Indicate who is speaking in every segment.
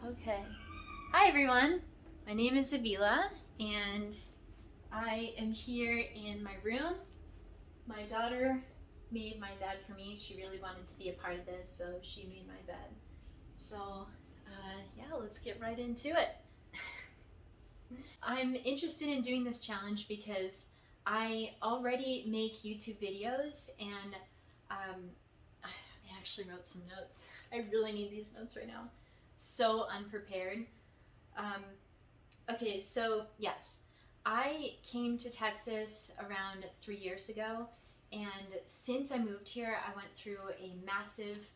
Speaker 1: Okay. Hi everyone. My name is Avila and I am here in my room. My daughter made my bed for me. She really wanted to be a part of this, so she made my bed. So, yeah, let's get right into it. I'm interested in doing this challenge because I already make YouTube videos and I actually wrote some notes. I really need these notes right now. So unprepared. Um, okay, so yes, I came to Texas around 3 years ago, and since I moved here, I went through a massive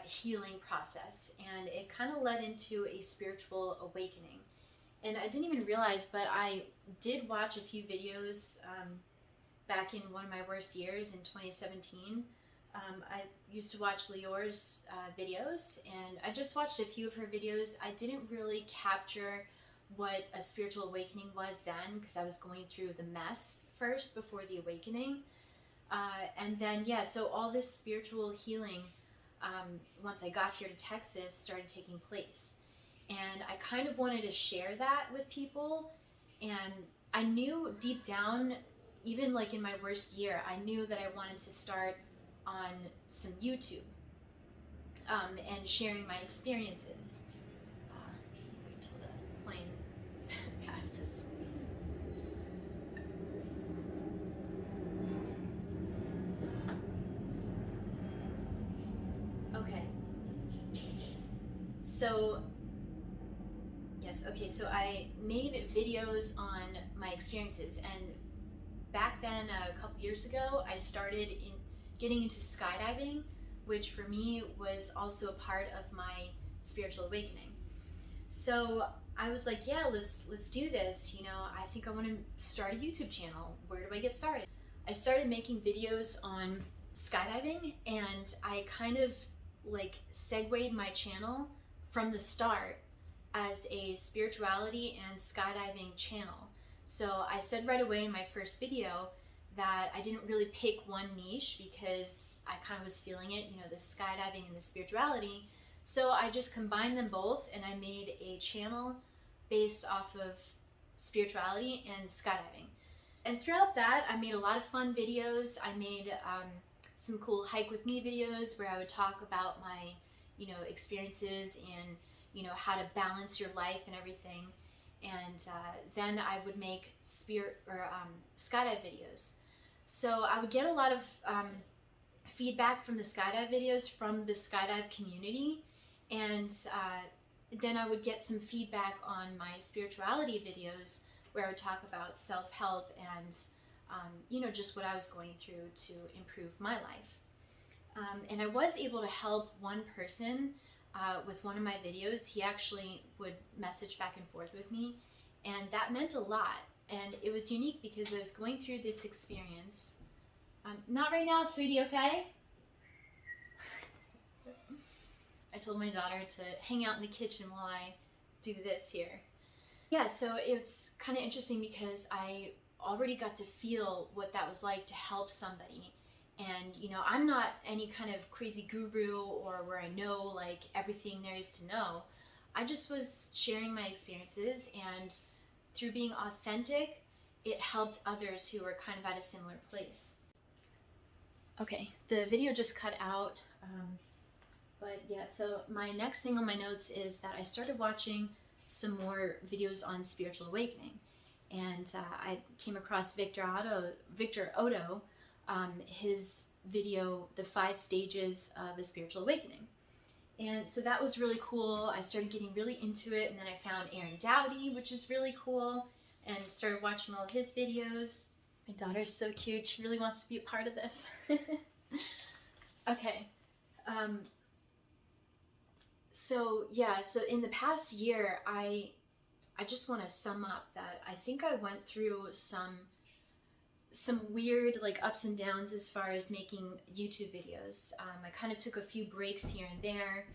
Speaker 1: healing process, and it kind of led into a spiritual awakening. And I didn't even realize, but I did watch a few videos back in one of my worst years in 2017. I used to watch Leor's videos, and I just watched a few of her videos. I didn't really capture what a spiritual awakening was then because I was going through the mess first before the awakening. And then, yeah, so all this spiritual healing, once I got here to Texas, started taking place. And I kind of wanted to share that with people. And I knew deep down, even like in my worst year, I knew that I wanted to start on some YouTube and sharing my experiences. Wait till the plane passes. Okay. So, yes, okay, so I made videos on my experiences, and back then, a couple years ago, I started in getting into skydiving, which for me was also a part of my spiritual awakening. So I was like, yeah, let's do this. I think I want to start a YouTube channel. Where do I get started? I started making videos on skydiving, and I kind of like segued my channel from the start as a spirituality and skydiving channel. So I said right away in my first video that I didn't really pick one niche because I kind of was feeling it, the skydiving and the spirituality. So I just combined them both, and I made a channel based off of spirituality and skydiving. And throughout that, I made a lot of fun videos. I made some cool hike with me videos where I would talk about my, experiences and how to balance your life and everything. And then I would make skydive videos. So I would get a lot of feedback from the skydive videos from the skydive community, and then I would get some feedback on my spirituality videos where I would talk about self-help and just what I was going through to improve my life. And I was able to help one person with one of my videos. He actually would message back and forth with me, and that meant a lot. And it was unique because I was going through this experience. Not right now, sweetie, okay? I told my daughter to hang out in the kitchen while I do this here. Yeah, so it's kind of interesting because I already got to feel what that was like to help somebody. And, I'm not any kind of crazy guru or where I know like everything there is to know. I just was sharing my experiences, and through being authentic, it helped others who were kind of at a similar place. Okay, the video just cut out. But yeah, so my next thing on my notes is that I started watching some more videos on spiritual awakening. And I came across Victor Odo, his video, The 5 Stages of a Spiritual Awakening. And so that was really cool. I started getting really into it, and then I found Aaron Dowdy, which is really cool, and started watching all of his videos. My daughter's so cute. She really wants to be a part of this. Okay. So in the past year, I just want to sum up that I think I went through some weird like ups and downs as far as making YouTube videos. I kind of took a few breaks here and there.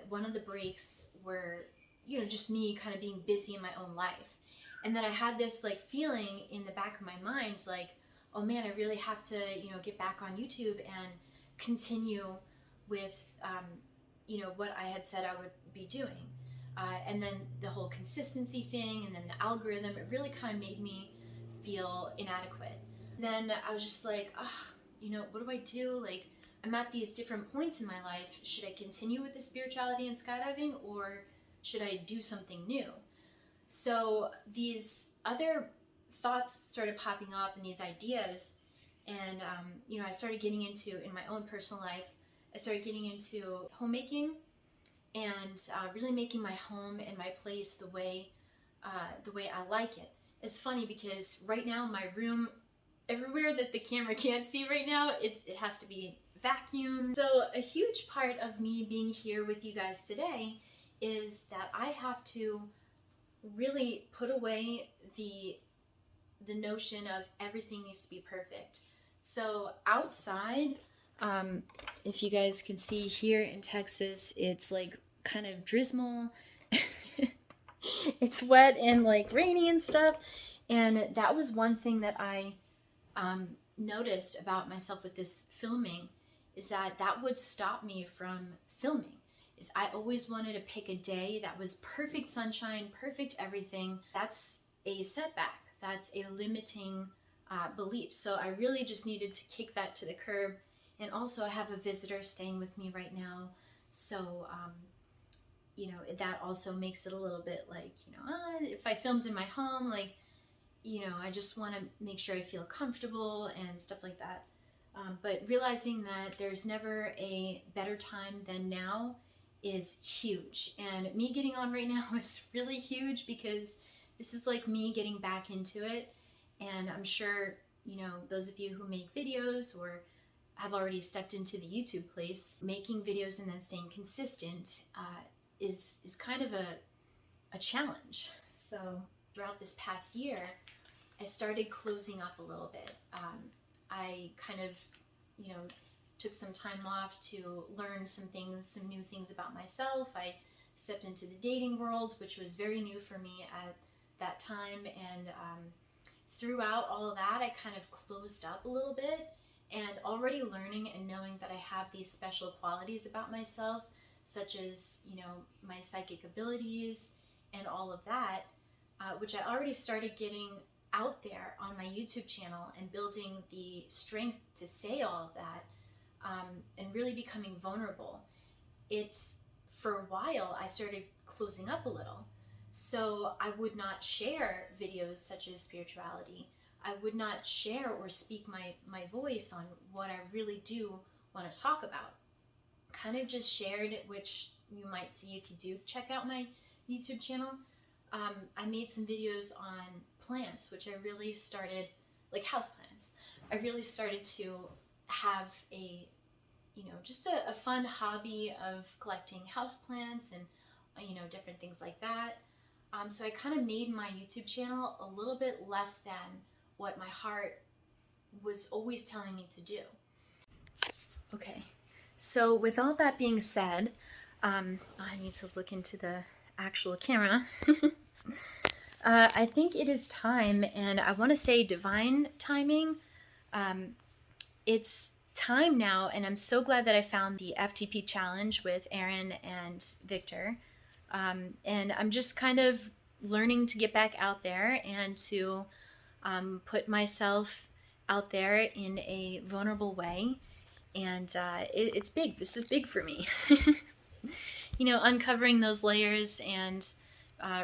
Speaker 1: One of the breaks were, just me kind of being busy in my own life. And then I had this like feeling in the back of my mind, like, oh man, I really have to, get back on YouTube and continue with, what I had said I would be doing. And then the whole consistency thing, and then the algorithm, it really kind of made me feel inadequate. Then I was just like, what do I do? Like, I'm at these different points in my life. Should I continue with the spirituality and skydiving, or should I do something new? So these other thoughts started popping up and these ideas, and I started getting into, in my own personal life, I started getting into homemaking and really making my home and my place the way I like it. It's funny because right now my room, everywhere that the camera can't see right now, it has to be vacuumed. So a huge part of me being here with you guys today is that I have to really put away the notion of everything needs to be perfect. So outside, if you guys can see here in Texas, it's like kind of drizzle. It's wet and like rainy and stuff. And that was one thing that I noticed about myself with this filming, is that would stop me from filming. Is I always wanted to pick a day that was perfect sunshine, perfect everything. That's a setback. That's a limiting belief. So I really just needed to kick that to the curb. And also I have a visitor staying with me right now. So, that also makes it a little bit like, if I filmed in my home, like, I just want to make sure I feel comfortable and stuff like that. But realizing that there's never a better time than now is huge. And me getting on right now is really huge because this is like me getting back into it. And I'm sure, those of you who make videos or have already stepped into the YouTube place, making videos and then staying consistent is kind of a challenge. So throughout this past year, I started closing up a little bit. I kind of, took some time off to learn some new things about myself. I stepped into the dating world, which was very new for me at that time. And throughout all of that, I kind of closed up a little bit, and already learning and knowing that I have these special qualities about myself, such as, my psychic abilities and all of that, which I already started getting out there on my YouTube channel and building the strength to say all of that, and really becoming vulnerable. It's, for a while, I started closing up a little. So I would not share videos such as spirituality. I would not share or speak my voice on what I really do want to talk about. Kind of just shared, which you might see if you do check out my YouTube channel. I made some videos on plants, which I really started, like houseplants. I really started to have a, just a fun hobby of collecting houseplants and, different things like that. So I kind of made my YouTube channel a little bit less than what my heart was always telling me to do. Okay, so with all that being said, I need to look into the actual camera. I think it is time, and I want to say divine timing. It's time now, and I'm so glad that I found the FTP challenge with Aaron and Victor. And I'm just kind of learning to get back out there and to put myself out there in a vulnerable way. And it's big. This is big for me. Uncovering those layers and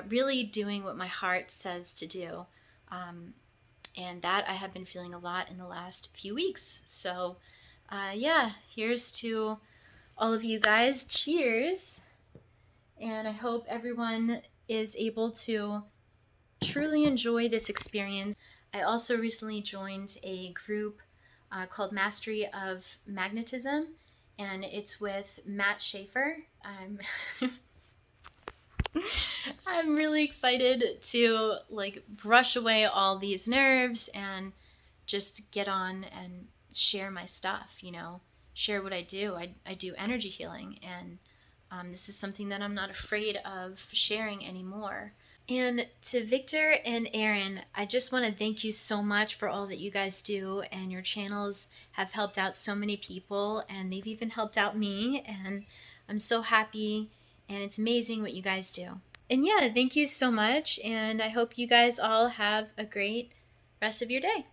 Speaker 1: really doing what my heart says to do. And that I have been feeling a lot in the last few weeks. So here's to all of you guys. Cheers. And I hope everyone is able to truly enjoy this experience. I also recently joined a group called Mastery of Magnetism, and it's with Matt Schaefer. I'm really excited to brush away all these nerves and just get on and share my stuff, share what I do. I do energy healing, and this is something that I'm not afraid of sharing anymore. And to Victor and Aaron, I just want to thank you so much for all that you guys do, and your channels have helped out so many people, and they've even helped out me, and I'm so happy and it's amazing what you guys do. And yeah, thank you so much, and I hope you guys all have a great rest of your day.